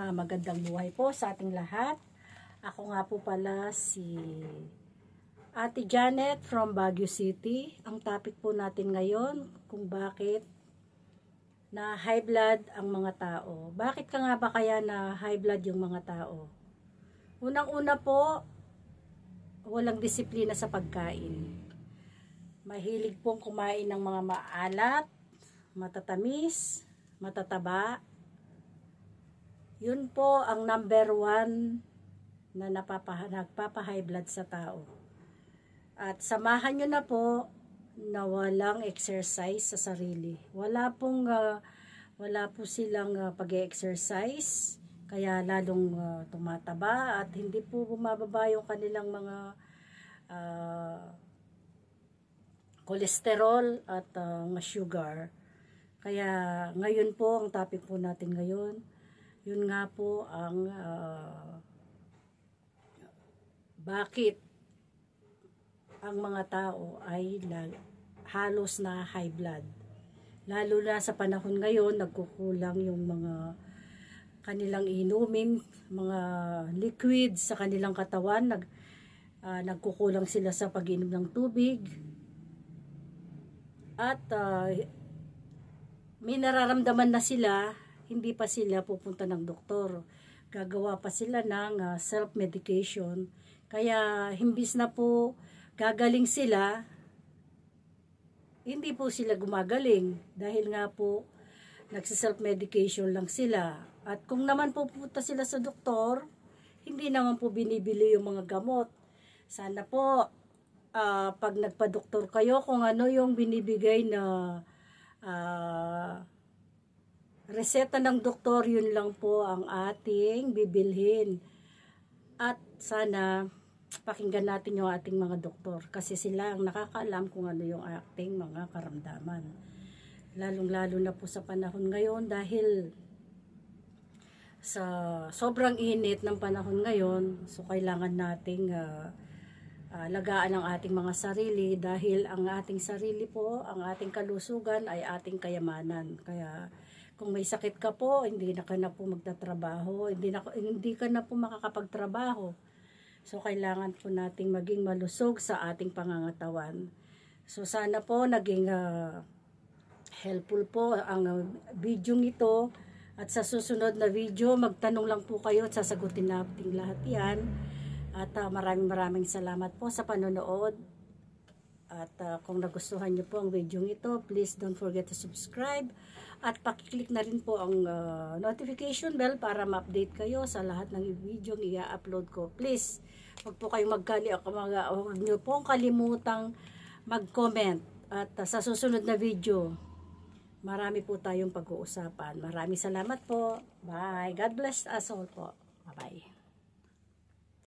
Magandang buhay po sa ating lahat. Ako nga po pala si Ate Janet from Baguio City. Ang topic po natin ngayon kung bakit na high blood ang mga tao. Bakit ka nga ba kaya na high blood yung mga tao? Unang-una po, walang disiplina sa pagkain. Mahilig pong kumain ng mga maalat, matatamis, matataba. Yun po ang number 1 na nagpapa-high blood sa tao. At samahan nyo na po na walang exercise sa sarili. Wala po silang pag-exercise, kaya lalong tumataba at hindi po bumababa yung kanilang mga cholesterol at mga sugar. Kaya ngayon po, ang topic po natin ngayon, yun nga po ang bakit ang mga tao ay halos na high blood. Lalo na sa panahon ngayon, nagkukulang yung mga kanilang inumin, mga liquids sa kanilang katawan, nagkukulang sila sa pag-inom ng tubig. At may nararamdaman na sila, hindi pa sila pupunta ng doktor. Gagawa pa sila ng self-medication. Kaya himbis na po gagaling sila, hindi po sila gumagaling. Dahil nga po nagsi-self-medication lang sila. At kung naman po pupunta sila sa doktor, hindi naman po binibili yung mga gamot. Sana po pag nagpa-doktor kayo, kung ano yung binibigay na reseta ng doktor, yun lang po ang ating bibilhin. At sana pakinggan natin yung ating mga doktor kasi sila ang nakakaalam kung ano yung ating mga karamdaman. Lalong-lalo na po sa panahon ngayon dahil sa sobrang init ng panahon ngayon, so kailangan nating lagaan ang ating mga sarili dahil ang ating sarili po, ang ating kalusugan ay ating kayamanan. Kaya kung may sakit ka po, hindi ka na po magtatrabaho, hindi ka na po makakapagtrabaho. So kailangan po nating maging malusog sa ating pangangatawan. So sana po naging helpful po ang video ito. At sa susunod na video, magtanong lang po kayo at sasagutin natin lahat yan. At maraming salamat po sa panonood. At kung nagustuhan nyo po ang video ito, please don't forget to subscribe. At pakiclick na rin po ang notification bell para ma-update kayo sa lahat ng video i-upload ko. Please, huwag po kayong huwag nyo pong kalimutang mag-comment. At sa susunod na video, marami po tayong pag-uusapan. Maraming salamat po. Bye. God bless us all po. Bye-bye.